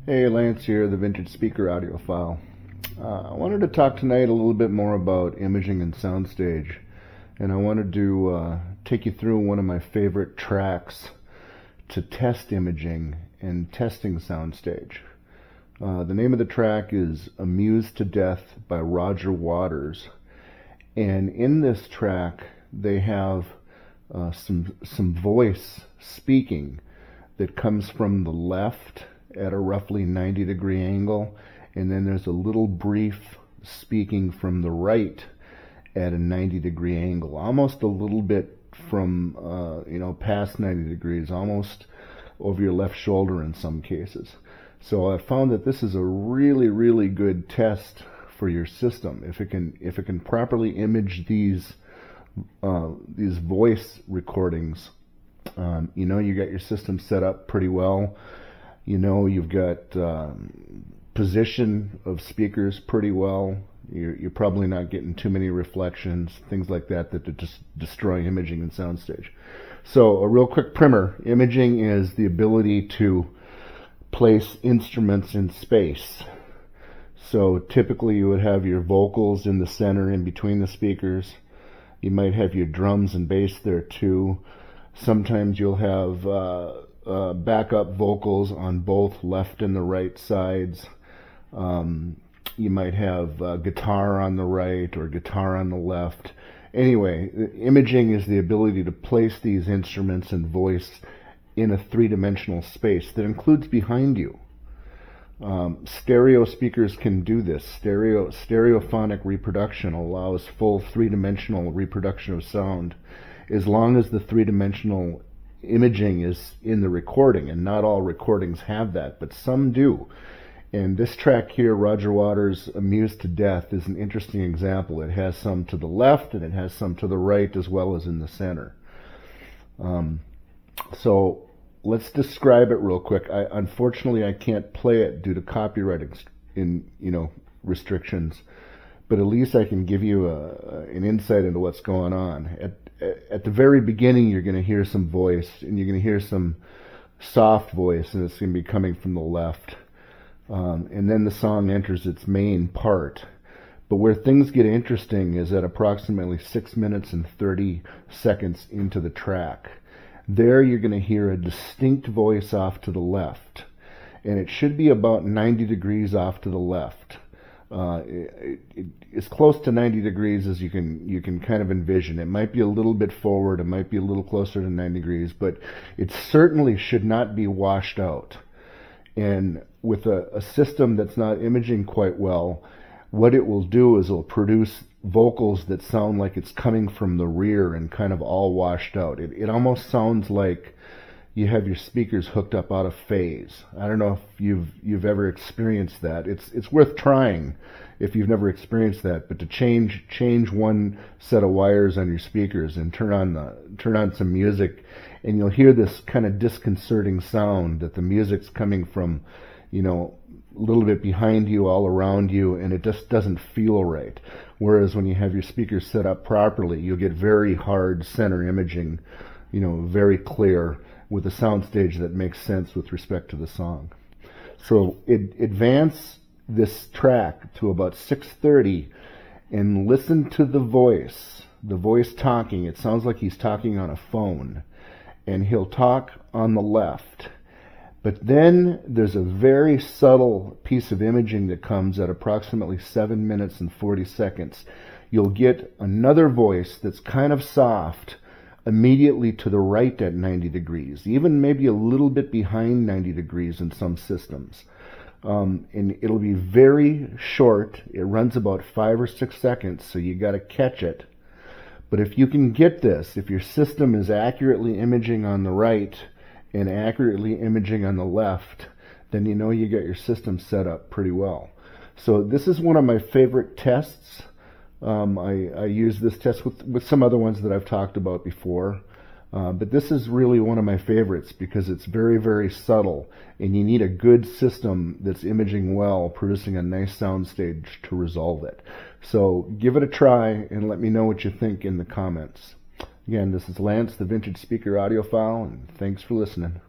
Hey, Lance here, the Vintage Speaker Audiophile. I wanted to talk tonight a little bit more about imaging and soundstage, and I wanted to take you through one of my favorite tracks to test imaging and testing soundstage. The name of the track is Amused to Death by Roger Waters, and in this track they have some voice speaking that comes from the left at a roughly 90-degree angle, and then there's a little brief speaking from the right at a 90-degree angle, almost a little bit from past 90 degrees, almost over your left shoulder in some cases. So I found that this is a really good test for your system. If it can properly image these voice recordings, you got your system set up pretty well. You've got position of speakers pretty well. You're probably not getting too many reflections, things like that just destroy imaging and soundstage. So a real quick primer. Imaging is the ability to place instruments in space. So typically you would have your vocals in the center in between the speakers. You might have your drums and bass there too. Sometimes you'll have backup vocals on both left and the right sides. You might have guitar on the right or guitar on the left. Anyway, imaging is the ability to place these instruments and voice in a three-dimensional space that includes behind you. Stereo speakers can do this. Stereophonic reproduction allows full three-dimensional reproduction of sound as long as the three-dimensional imaging is in the recording, and not all recordings have that, but some do. And this track here, Roger Waters' Amused to Death, is an interesting example. It has some to the left and it has some to the right as well as in the center. So let's describe it real quick. Unfortunately, I can't play it due to copyright restrictions, but at least I can give you an insight into what's going on. At the very beginning, you're going to hear some voice, and you're going to hear some soft voice, and it's going to be coming from the left. And then the song enters its main part. But where things get interesting is at approximately 6 minutes and 30 seconds into the track. There you're going to hear a distinct voice off to the left, and it should be about 90 degrees off to the left. It's close to 90 degrees as you can kind of envision. It might be a little bit forward, it might be a little closer to 90 degrees, but it certainly should not be washed out. And with a system that's not imaging quite well, what it will do is it'll produce vocals that sound like it's coming from the rear and kind of all washed out. It almost sounds like you have your speakers hooked up out of phase. I don't know if you've ever experienced that. It's worth trying if you've never experienced that. But to change one set of wires on your speakers and turn on some music, and you'll hear this kind of disconcerting sound that the music's coming from, a little bit behind you, all around you, and it just doesn't feel right. Whereas when you have your speakers set up properly, you'll get very hard center imaging, very clear, with a soundstage that makes sense with respect to the song. So advance this track to about 6:30 and listen to the voice talking. It sounds like he's talking on a phone, and he'll talk on the left. But then there's a very subtle piece of imaging that comes at approximately 7 minutes and 40 seconds. You'll get another voice that's kind of soft immediately to the right at 90 degrees, even maybe a little bit behind 90 degrees in some systems. And it'll be very short. It runs about 5 or 6 seconds, so you got to catch it. But if you can get this, if your system is accurately imaging on the right and accurately imaging on the left, then you got your system set up pretty well. So this is one of my favorite tests. I use this test with some other ones that I've talked about before, but this is really one of my favorites because it's very subtle, and you need a good system that's imaging well, producing a nice soundstage to resolve it. So give it a try and let me know what you think in the comments. Again, this is Lance, the Vintage Speaker Audiophile, and thanks for listening.